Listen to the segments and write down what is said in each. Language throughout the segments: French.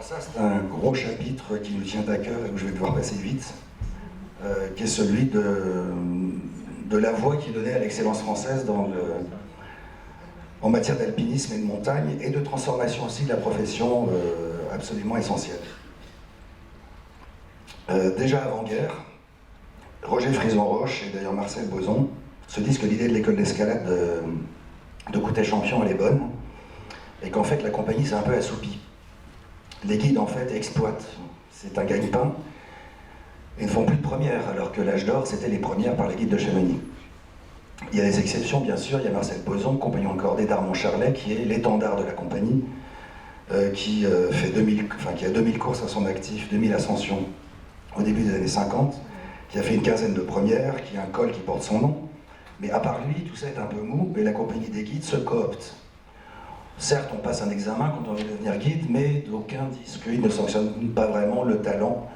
Alors ça, c'est un gros chapitre qui nous tient à cœur et où je vais devoir passer vite, qui est celui de la voie qui est donnée à l'excellence française en matière d'alpinisme et de montagne, et de transformation aussi de la profession absolument essentielle. Déjà avant-guerre, Roger Frison-Roche et d'ailleurs Marcel Boson se disent que l'idée de l'école d'escalade de Coutet-Champion, elle est bonne, et qu'en fait la compagnie s'est un peu assoupie. Les guides en fait exploitent, c'est un gagne-pain, et ne font plus de premières, alors que l'âge d'or c'était les premières par les guides de Chamonix. Il y a des exceptions bien sûr, il y a Marcel Boson, compagnon de cordée d'Armand Charlet, qui est l'étendard de la compagnie, qui a 2000 courses à son actif, 2000 ascensions au début des années 50, qui a fait une quinzaine de premières, qui a un col qui porte son nom, mais à part lui, tout ça est un peu mou, et la compagnie des guides se coopte. Certes, on passe un examen quand on veut devenir guide, mais d'aucuns disent qu'ils ne sanctionnent pas vraiment le talent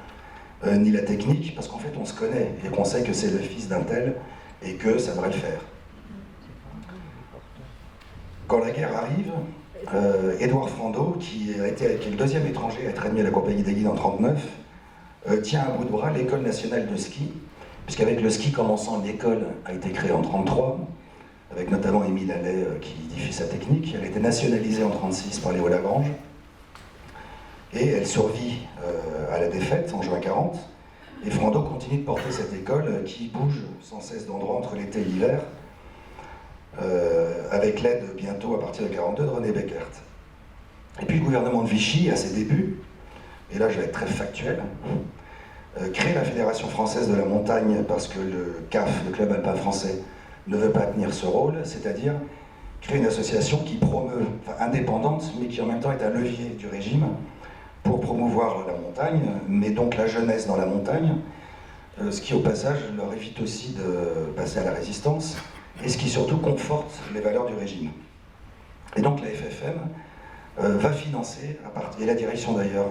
ni la technique, parce qu'en fait on se connaît et qu'on sait que c'est le fils d'un tel et que ça devrait le faire. Quand la guerre arrive, Édouard Frando, qui est le deuxième étranger à être admis à la compagnie des guides en 1939, tient à bout de bras l'école nationale de ski, puisqu'avec le ski commençant, l'école a été créée en 1933, avec notamment Émile Allais qui diffuse sa technique. Elle a été nationalisée en 1936 par Léo Lagrange, et elle survit à la défaite en juin 40, et Frando continue de porter cette école qui bouge sans cesse d'endroit entre l'été et l'hiver, avec l'aide bientôt à partir de 1942 de René Beckert. Et puis le gouvernement de Vichy, à ses débuts, et là je vais être très factuel, crée la Fédération française de la montagne parce que le CAF, le Club alpin français, ne veut pas tenir ce rôle, c'est-à-dire créer une association qui promeut, indépendante, mais qui en même temps est un levier du régime pour promouvoir la montagne, mais donc la jeunesse dans la montagne, ce qui au passage leur évite aussi de passer à la résistance, et ce qui surtout conforte les valeurs du régime. Et donc la FFM va financer, et la direction d'ailleurs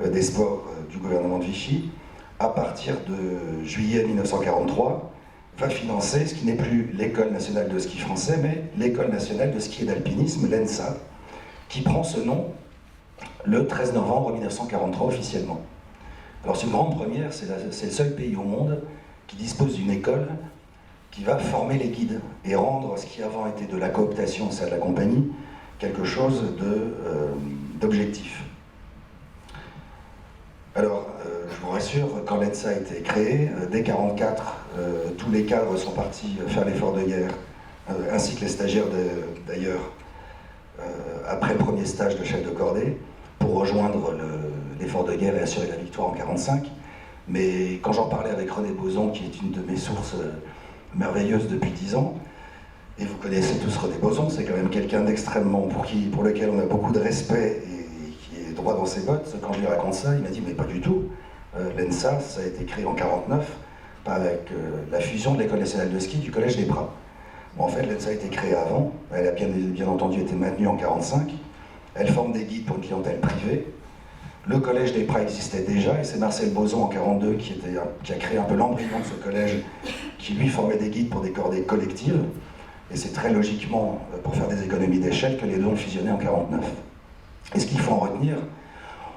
des sports du gouvernement de Vichy, à partir de juillet 1943, va financer ce qui n'est plus l'École nationale de ski français, mais l'École nationale de ski et d'alpinisme, l'ENSA, qui prend ce nom le 13 novembre 1943 officiellement. Alors c'est une grande première, c'est le seul pays au monde qui dispose d'une école qui va former les guides et rendre ce qui avant était de la cooptation au sein de la compagnie quelque chose d'objectif. Alors, je vous rassure, quand l'ENSA a été créée, dès 1944, tous les cadres sont partis faire l'effort de guerre, ainsi que les stagiaires d'ailleurs, après le premier stage de chef de cordée, pour rejoindre l'effort de guerre et assurer la victoire en 1945. Mais quand j'en parlais avec René Boson, qui est une de mes sources merveilleuses depuis 10 ans, et vous connaissez tous René Boson, c'est quand même quelqu'un d'extrêmement, pour lequel on a beaucoup de respect et qui est droit dans ses bottes. Quand je lui raconte ça, il m'a dit mais pas du tout. L'ENSA, ça a été créé en 1949, avec la fusion de l'École nationale de ski du Collège des Pras. Bon, en fait, l'ENSA a été créée avant, elle a bien entendu été maintenue en 1945, elle forme des guides pour une clientèle privée. Le Collège des Pras existait déjà, et c'est Marcel Boson en 1942 qui a créé un peu l'embryon de ce collège, qui lui formait des guides pour des cordées collectives, et c'est très logiquement, pour faire des économies d'échelle, que les deux ont fusionné en 1949. Et ce qu'il faut en retenir,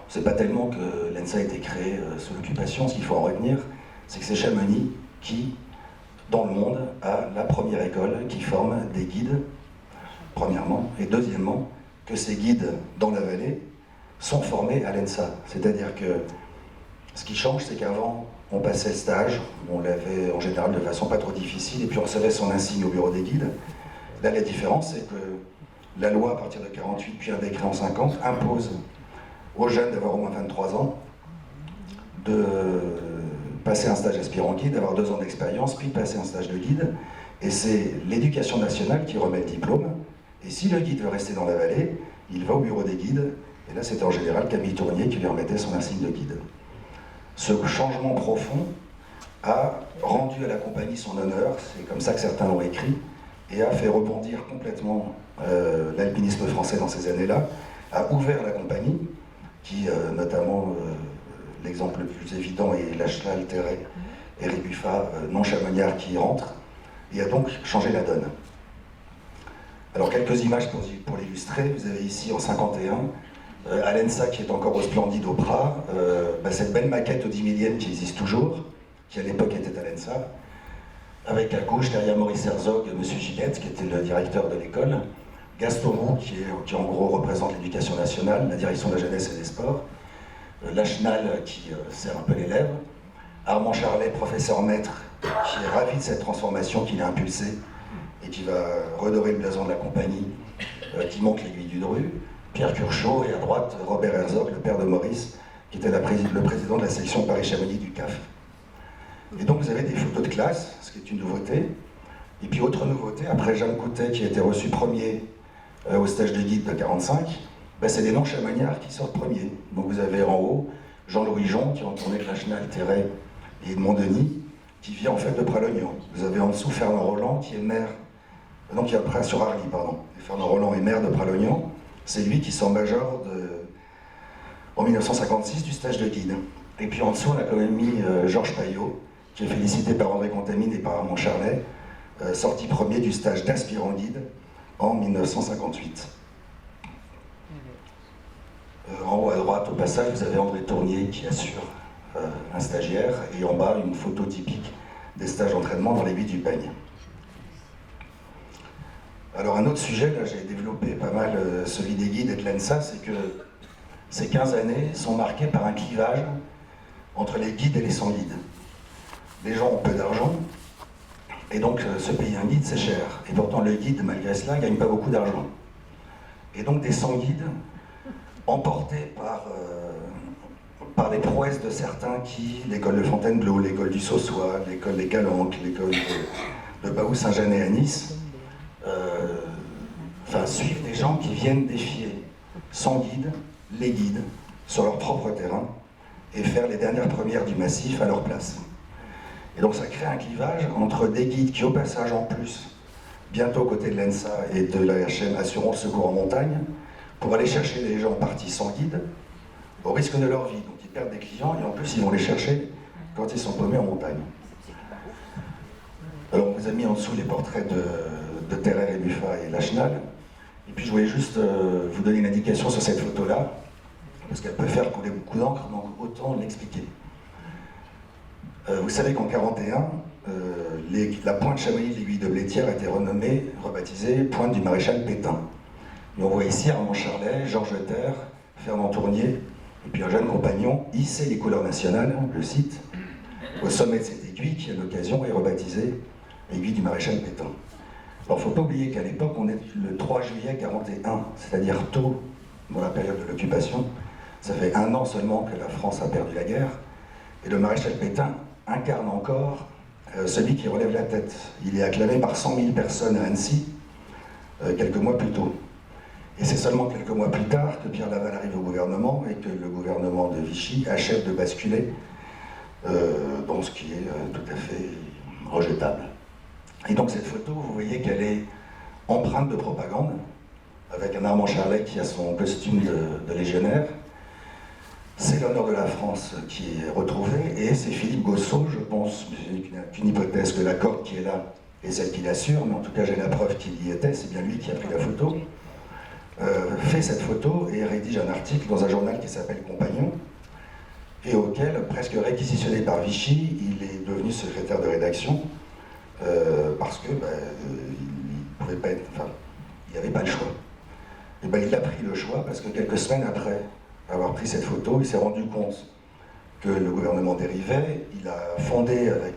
c'est pas tellement que l'ENSA a été créée sous l'occupation, ce qu'il faut en retenir, c'est que c'est Chamonix qui, dans le monde, a la première école qui forme des guides, premièrement, et deuxièmement, que ces guides dans la vallée sont formés à l'ENSA. C'est-à-dire que ce qui change, c'est qu'avant, on passait le stage, on l'avait en général de façon pas trop difficile, et puis on recevait son insigne au bureau des guides. Là, la différence, c'est que la loi, à partir de 1948, puis un décret en 1950, impose aux jeunes d'avoir au moins 23 ans, de passer un stage aspirant guide, d'avoir 2 ans d'expérience, puis de passer un stage de guide, et c'est l'éducation nationale qui remet le diplôme, et si le guide veut rester dans la vallée, il va au bureau des guides, et là c'était en général Camille Tournier qui lui remettait son insigne de guide. Ce changement profond a rendu à la compagnie son honneur, c'est comme ça que certains l'ont écrit, et a fait rebondir complètement l'alpinisme français dans ces années-là, a ouvert la compagnie, qui notamment, l'exemple le plus évident est Lachelal, Terret et Rébuffat, non chamonniard qui y rentrent, et a donc changé la donne. Alors quelques images pour l'illustrer, vous avez ici en 1951 à l'ENSA qui est encore au Splendide au Prat, cette belle maquette au 10 millième qui existe toujours, qui à l'époque était à l'ENSA, avec à gauche, derrière Maurice Herzog, M. Gillette, qui était le directeur de l'école, Gaston Roux, qui en gros représente l'éducation nationale, la direction de la jeunesse et des sports, Lachenal, qui sert un peu l'élève, Armand Charlet, professeur maître, qui est ravi de cette transformation qu'il a impulsée et qui va redorer le blason de la compagnie, qui monte l'aiguille du Dru, Pierre Curchot, et à droite, Robert Herzog, le père de Maurice, qui était le président de la section Paris-Chamonix du CAF. Et donc vous avez des photos de classe, ce qui est une nouveauté. Et puis autre nouveauté, après Jeanne Coutet qui a été reçu premier au stage de guide de 45, c'est des noms chamoniards qui sortent premiers. Donc vous avez en haut Jean-Louis Jon qui est en tournée de Lachenal, Terray et de Montdenis, qui vient en fait de Pralognan. Vous avez en dessous Fernand Roland qui est maire, donc il y a sur Arly, pardon. Et Fernand Roland est maire de Pralognan. C'est lui qui sort major en 1956 du stage de guide. Et puis en dessous, on a quand même mis Georges Payot, qui est félicité par André Contamine et par Armand Charlet, sorti premier du stage d'aspirant guide en 1958. En haut à droite, au passage, vous avez André Tournier qui assure un stagiaire, et en bas, une photo typique des stages d'entraînement dans les Buis du Peigne. Alors un autre sujet, là j'ai développé pas mal celui des guides et de l'ENSA, c'est que ces 15 années sont marquées par un clivage entre les guides et les sans-guides. Les gens ont peu d'argent, et donc se payer un guide c'est cher. Et pourtant le guide, malgré cela, ne gagne pas beaucoup d'argent. Et donc des sans-guides, emportés par les prouesses de certains qui, l'école de Fontainebleau, l'école du Saussois, l'école des Calanques, l'école de Baou-Saint-Jeannet à Nice, suivent des gens qui viennent défier sans guide, les guides, sur leur propre terrain, et faire les dernières premières du massif à leur place. Et donc ça crée un clivage entre des guides qui, au passage en plus, bientôt aux côtés de l'ENSA et de l'AHM assureront le secours en montagne, pour aller chercher des gens partis sans guide, au risque de leur vie. Donc ils perdent des clients, et en plus ils vont les chercher quand ils sont paumés en montagne. Alors on vous a mis en dessous les portraits de Terrer et Muffat et Lachenal. Et puis je voulais juste vous donner une indication sur cette photo-là, parce qu'elle peut faire couler beaucoup d'encre, donc autant l'expliquer. Vous savez qu'en 1941, la pointe Chamonix de l'aiguille de Blétière a été renommée, rebaptisée Pointe du Maréchal Pétain. Et on voit ici Armand Charlet, Georges Terre, Fernand Tournier, et puis un jeune compagnon hisser les couleurs nationales, je cite, au sommet de cette aiguille qui, à l'occasion, est rebaptisée aiguille du Maréchal Pétain. Alors, il ne faut pas oublier qu'à l'époque, on est le 3 juillet 1941, c'est-à-dire tôt dans la période de l'occupation. Ça fait 1 an seulement que la France a perdu la guerre. Et le maréchal Pétain incarne encore celui qui relève la tête. Il est acclamé par 100 000 personnes à Annecy, quelques mois plus tôt. Et c'est seulement quelques mois plus tard que Pierre Laval arrive au gouvernement et que le gouvernement de Vichy achève de basculer dans ce qui est tout à fait rejetable. Et donc cette photo, vous voyez qu'elle est empreinte de propagande, avec un Armand Charlet qui a son costume de légionnaire. C'est l'honneur de la France qui est retrouvé, et c'est Philippe Gossot, je pense, qu'une hypothèse que la corde qui est là est celle qui l'assure, mais en tout cas j'ai la preuve qu'il y était, c'est bien lui qui a pris la photo, fait cette photo et rédige un article dans un journal qui s'appelle Compagnon, et auquel, presque réquisitionné par Vichy, il est devenu secrétaire de rédaction, parce que il pouvait pas être, il n'y avait pas le choix. Et il a pris le choix parce que quelques semaines après avoir pris cette photo, il s'est rendu compte que le gouvernement dérivait. Il a fondé avec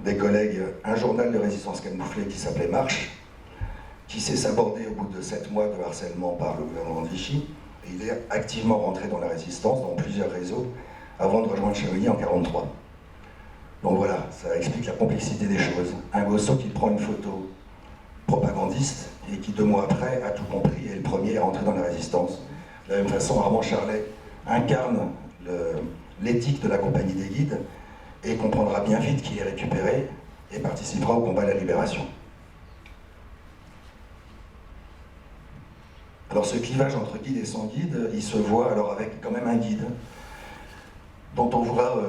des collègues un journal de résistance camouflé qui s'appelait Marche, qui s'est sabordé au bout de 7 mois de harcèlement par le gouvernement de Vichy. Et il est activement rentré dans la résistance, dans plusieurs réseaux, avant de rejoindre Chamonix en 1943. Donc voilà, ça explique la complexité des choses. Un Gossot qui prend une photo propagandiste et qui 2 mois après a tout compris et est le premier à rentrer dans la résistance. De la même façon, Armand Charlet incarne l'éthique de la compagnie des guides et comprendra bien vite qu'il est récupéré et participera au combat de la libération. Alors ce clivage entre guide et sans guide, il se voit alors avec quand même un guide dont on voit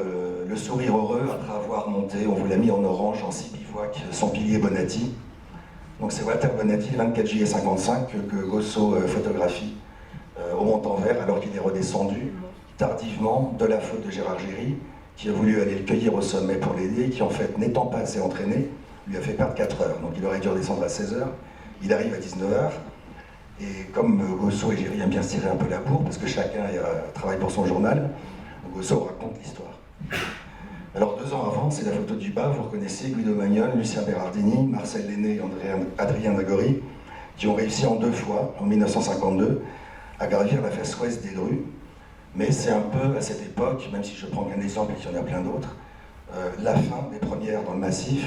le sourire heureux après avoir monté, on vous l'a mis en orange, en 6 bivouacs, son pilier Bonatti. Donc c'est Walter Bonatti, le 24 juillet 1955, que Gossot photographie au Montanvert alors qu'il est redescendu tardivement de la faute de Gérard Géry, qui a voulu aller le cueillir au sommet pour l'aider, et qui en fait, n'étant pas assez entraîné, lui a fait perdre 4 heures. Donc il aurait dû redescendre à 16 heures, il arrive à 19 heures, et comme Gosso et Géry aiment bien se tirer un peu la bourre, parce que chacun travaille pour son journal, Gosso raconte l'histoire. Alors 2 ans avant, c'est la photo du bas, vous reconnaissez Guido Magnol, Lucien Berardini, Marcel Lenné et Adrien Nagori, qui ont réussi en 2 fois, en 1952, à gravir la face ouest des Drus. Mais c'est un peu à cette époque, même si je prends qu'un exemple et qu'il y en a plein d'autres, la fin des premières dans le massif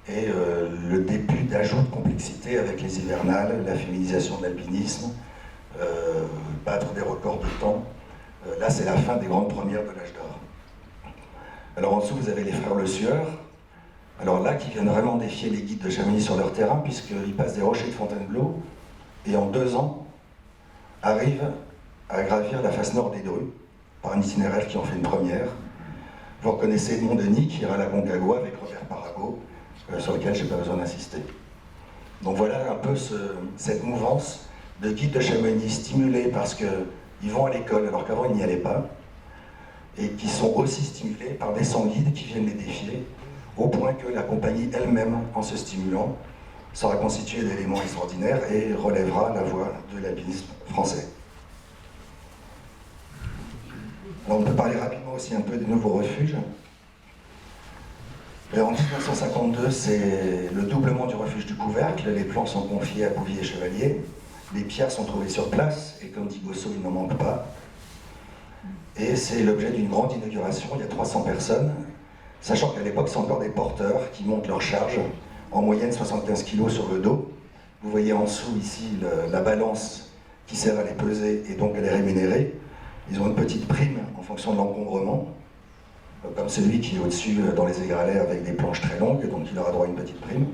et le début d'ajout de complexité avec les hivernales, la féminisation de l'alpinisme, battre des records de temps. Là, c'est la fin des grandes premières de l'âge d'or. Alors en dessous, vous avez les frères Le Sueur. Alors là, qui viennent vraiment défier les guides de Chamonix sur leur terrain, puisqu'ils passent des rochers de Fontainebleau, et en 2 ans, arrivent à gravir la face nord des Drus, par un itinéraire qui en fait une première. Vous reconnaissez Edmond Denis, qui ira à la Concagua avec Robert Parago, sur lequel je n'ai pas besoin d'insister. Donc voilà un peu cette mouvance de guides de Chamonix stimulés parce qu'ils vont à l'école alors qu'avant ils n'y allaient pas, et qui sont aussi stimulés par des 100 guides qui viennent les défier, au point que la compagnie elle-même, en se stimulant, sera constituée d'éléments extraordinaires et relèvera la voie de l'alpinisme français. Alors on peut parler rapidement aussi un peu des nouveaux refuges. En 1952, c'est le doublement du refuge du Couvercle. Les plans sont confiés à Bouvier et Chevalier. Les pierres sont trouvées sur place, et comme dit Gosso, il n'en manque pas. Et c'est l'objet d'une grande inauguration, il y a 300 personnes, sachant qu'à l'époque, c'est encore des porteurs qui montent leur charge, en moyenne 75 kg sur le dos. Vous voyez en dessous ici la balance qui sert à les peser et donc à les rémunérer. Ils ont une petite prime en fonction de l'encombrement, comme celui qui est au-dessus dans les égralets avec des planches très longues, et donc il aura droit à une petite prime.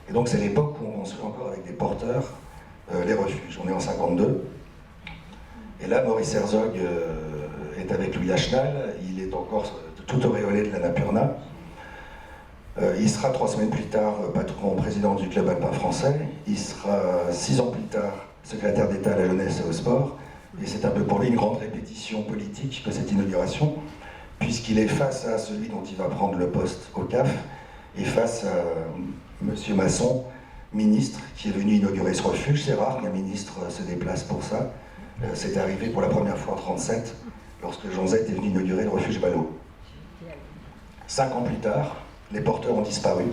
Et donc c'est l'époque où on construit encore avec des porteurs les refuges. On est en 52. Et là, Maurice Herzog est avec Louis Lachenal, il est encore tout auréolé de l'Annapurna. Il sera 3 semaines plus tard patron président du club alpin français. Il sera 6 ans plus tard secrétaire d'État à la jeunesse et au sport. Et c'est un peu pour lui une grande répétition politique que cette inauguration, puisqu'il est face à celui dont il va prendre le poste au CAF, et face à M. Masson, ministre, qui est venu inaugurer ce refuge. C'est rare qu'un ministre se déplace pour ça. C'est arrivé pour la première fois en 1937, lorsque Jean Zet est venu inaugurer le refuge Ballot. 5 ans plus tard, les porteurs ont disparu.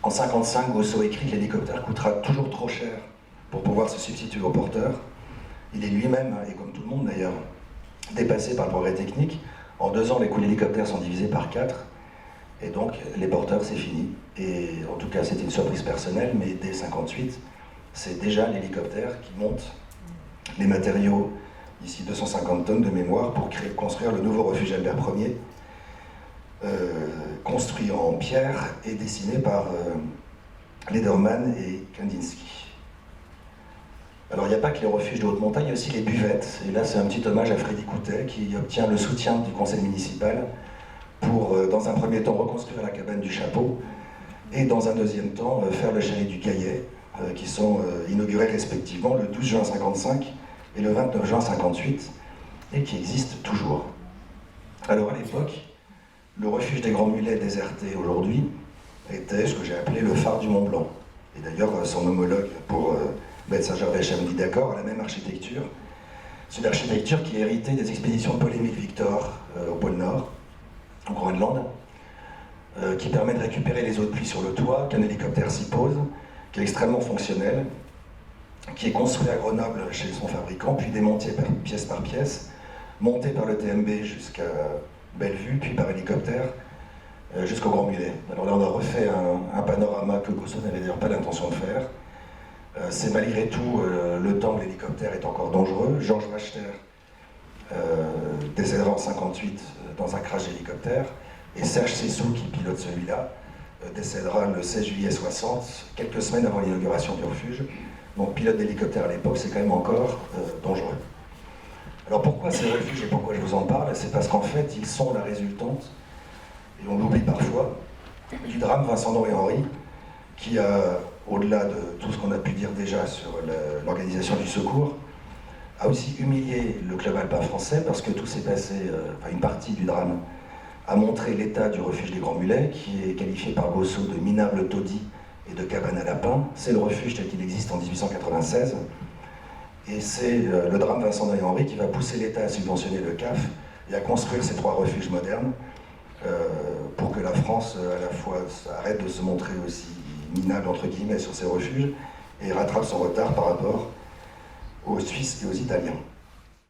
En 1955, Gosso écrit que l'hélicoptère coûtera toujours trop cher pour pouvoir se substituer aux porteurs. Il est lui-même, et comme tout le monde d'ailleurs, dépassé par le progrès technique. En 2 ans, les coûts de l'hélicoptère sont divisés par 4, et donc les porteurs, c'est fini. Et en tout cas, c'était une surprise personnelle, mais dès 1958, c'est déjà l'hélicoptère qui monte les matériaux, ici 250 tonnes de mémoire, pour construire le nouveau refuge Albert Ier, construit en pierre et dessiné par Lederman et Kandinsky. Alors il n'y a pas que les refuges de haute montagne, il y a aussi les buvettes. Et là c'est un petit hommage à Freddy Coutet qui obtient le soutien du conseil municipal pour, dans un premier temps, reconstruire la cabane du Chapeau et dans un deuxième temps, faire le chalet du Caillet, qui sont inaugurés respectivement le 12 juin 1955 et le 29 juin 1958, et qui existent toujours. Alors à l'époque, le refuge des Grands Mulets déserté aujourd'hui était ce que j'ai appelé le phare du Mont Blanc. Et d'ailleurs, son homologue pour Bête Saint-Gervais Chamonix d'accord a la même architecture. C'est une architecture qui est héritée des expéditions de Paul-Émile Victor au pôle Nord, au Groenland, qui permet de récupérer les eaux de pluie sur le toit, qu'un hélicoptère s'y pose, qui est extrêmement fonctionnel, qui est construit à Grenoble chez son fabricant, puis démonté pièce par pièce, monté par le TMB jusqu'à Bellevue, puis par hélicoptère jusqu'au Grand Mulet. Alors là, on a refait un panorama que Gosso n'avait d'ailleurs pas l'intention de faire. C'est malgré tout le temps où l'hélicoptère est encore dangereux. Georges Wachter décédera en 1958 dans un crash d'hélicoptère, et Serge Sessou, qui pilote celui-là, décédera le 16 juillet 1960, quelques semaines avant l'inauguration du refuge. Donc pilote d'hélicoptère à l'époque, c'est quand même encore dangereux. Alors pourquoi ces refuges et pourquoi je vous en parle? C'est parce qu'en fait, ils sont la résultante, et on l'oublie parfois, du drame Vincent Don et Henri, qui a, au-delà de tout ce qu'on a pu dire déjà sur l'organisation du secours, a aussi humilié le club alpin français parce que tout s'est passé, une partie du drame a montré l'état du refuge des Grands Mulets, qui est qualifié par Bosso de minable taudis et de cabane à lapins. C'est le refuge tel qu'il existe en 1896. Et c'est le drame Vincent Noy-Henry qui va pousser l'État à subventionner le CAF et à construire ces 3 refuges modernes pour que la France, à la fois, arrête de se montrer aussi minable, entre guillemets, sur ces refuges et rattrape son retard par rapport aux Suisses et aux Italiens.